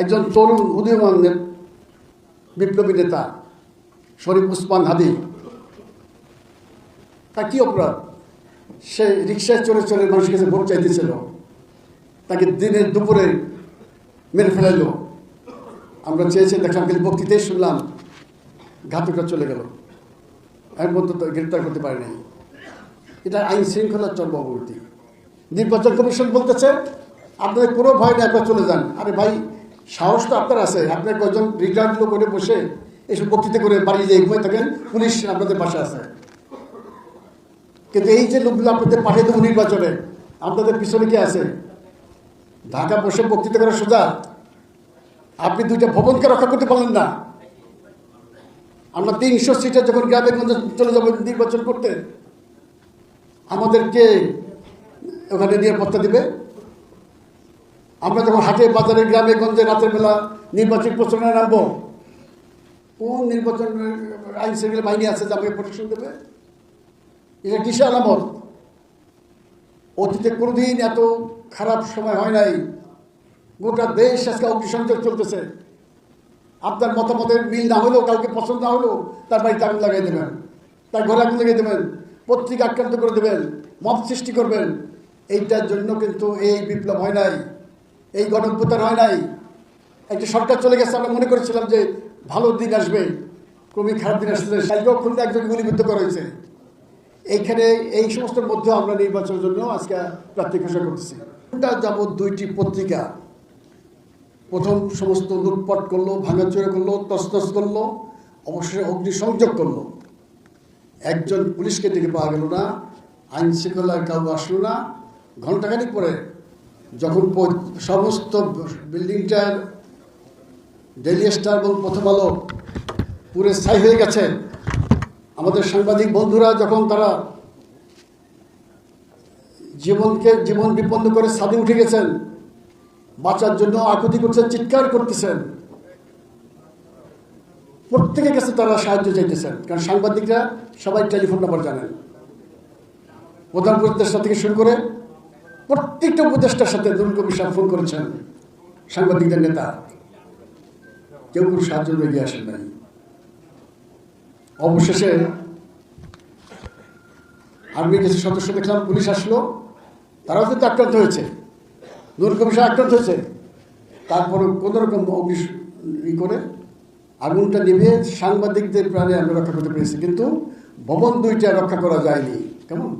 একজন তরুণ উদীয়মান বিপ্লবী নেতা শরীফ ওসমান হাদি, তার কি অপরাধ? সে রিক্সায় চড়ে চড়ে মানুষের কাছে ভোট চাইতেছিল, তাকে দিনের দুপুরে মেরে ফেলাইল। আমরা চেয়েছি, দেখলাম, কিন্তু বক্তৃতায় শুনলাম ঘাতকরা চলে গেল, এর মধ্যে তো গ্রেপ্তার করতে পারেনি। এটা আইন শৃঙ্খলার চরম অবনতি। নির্বাচন কমিশন বলতেছে আপনাদের কোনো ভয় নেই, একবার চলে যান। আরে ভাই, সাহস তো আপনার আছে, আপনার কজন রিটার্ন লোক করে বসে এসব বক্তৃতা করে বাড়িয়ে দিয়ে ঘুমিয়ে থাকেন, পুলিশ আপনাদের পাশে আছে। কিন্তু এই যে লোকগুলো আপনাদের পাঠিয়ে দেবো নির্বাচনে, আপনাদের পিছনে কে আছে? ঢাকা বসে বক্তৃতা করা সোজা, আপনি দুইটা ভবনকে রক্ষা করতে পারলেন না। আমরা 300 সিটে যখন গ্রামে গঞ্জে চলে যাবো নির্বাচন করতে, আমাদেরকে ওখানে নিরাপত্তা দিবে? আমরা যখন হাটে বাজারে গ্রামে গঞ্জে রাতের বেলা নির্বাচন প্রচারণায় নামবো, কোন নির্বাচন আইন শৃঙ্খলা বাহিনী আছে যে আমাকে প্রোটেকশন দেবে? এটা কিসে আলামত? অতীতে কোনোদিন এত খারাপ সময় হয় নাই। গোটা দেশ আজকে অগ্নিসংযোগ চলতেছে। আপনার মতামতের মিল না হলেও, কাউকে পছন্দ না হলেও তার বাড়িতে আগুন লাগাই দেবেন, তার ঘরে আগুন লাগিয়ে দেবেন, পত্রিকা আক্রান্ত করে দেবেন, মত সৃষ্টি করবেন। এইটার জন্য কিন্তু এই বিপ্লব হয় নাই, এই গণঅভ্যুত্থান হয় নাই। একটা সরকার চলে গেছে, আমরা মনে করেছিলাম যে ভালো দিন আসবে, ক্রমিক খারাপ দিন আসছে। সাইকেও খুলতে একজন গুলিবিদ্ধ করা হয়েছে। এইখানে এই সমস্ত মধ্যে আমরা নির্বাচনের জন্য আজকে প্রার্থী ঘোষণা করতেছি। যাবৎ 2টি পত্রিকা প্রথম সমস্ত লুটপাট করলো, ভাঙাচোরা করলো, তছনছ করলো, অবশেষে অগ্নিসংযোগ করলো। একজন পুলিশকে ডেকে পাওয়া গেল না, আইন শৃঙ্খলার কাউ আসলো না। ঘণ্টাখানিক পরে যখন সমস্ত বিল্ডিংটার ডেইলি স্টার এবং প্রথম আলো পুরো ছাই হয়ে গেছে, আমাদের সাংবাদিক বন্ধুরা যখন তারা জীবন বিপন্ন করে ছাদে উঠে গেছেন, বাঁচার জন্য আকুতি করছেন, চিৎকার করতেছেন, প্রত্যেকের কাছে তারা সাহায্য চাইতেছেন। কারণ সাংবাদিকরা সবাই টেলিফোন নাম্বার জানেন। প্রধান উপদেষ্টা থেকে শুরু করে প্রত্যেকটা উপদেষ্টার সাথে নুরুল কবির সাহেব ফোন করেছেন, সাংবাদিকদের নেতা, কেউ কোনো সাহায্য এগিয়ে আসেন নাই। অবশেষে আর্মির কিছু সদস্য দেখলাম, পুলিশ আসলো, তারাও কিন্তু আক্রান্ত হয়েছে, নুরুল কবির সাহেব আক্রান্ত হয়েছে। তারপরে কোনোরকম করে আগুনটা নিভে সাংবাদিকদের প্রাণে আমরা রক্ষা করতে পেরেছি, কিন্তু ভবন 2টা রক্ষা করা যায়নি। কেমন?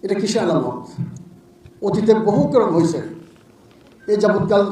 এটা কিসে আলামত? অতীতে বহু ক্রম হয়েছে। এই যাবৎকাল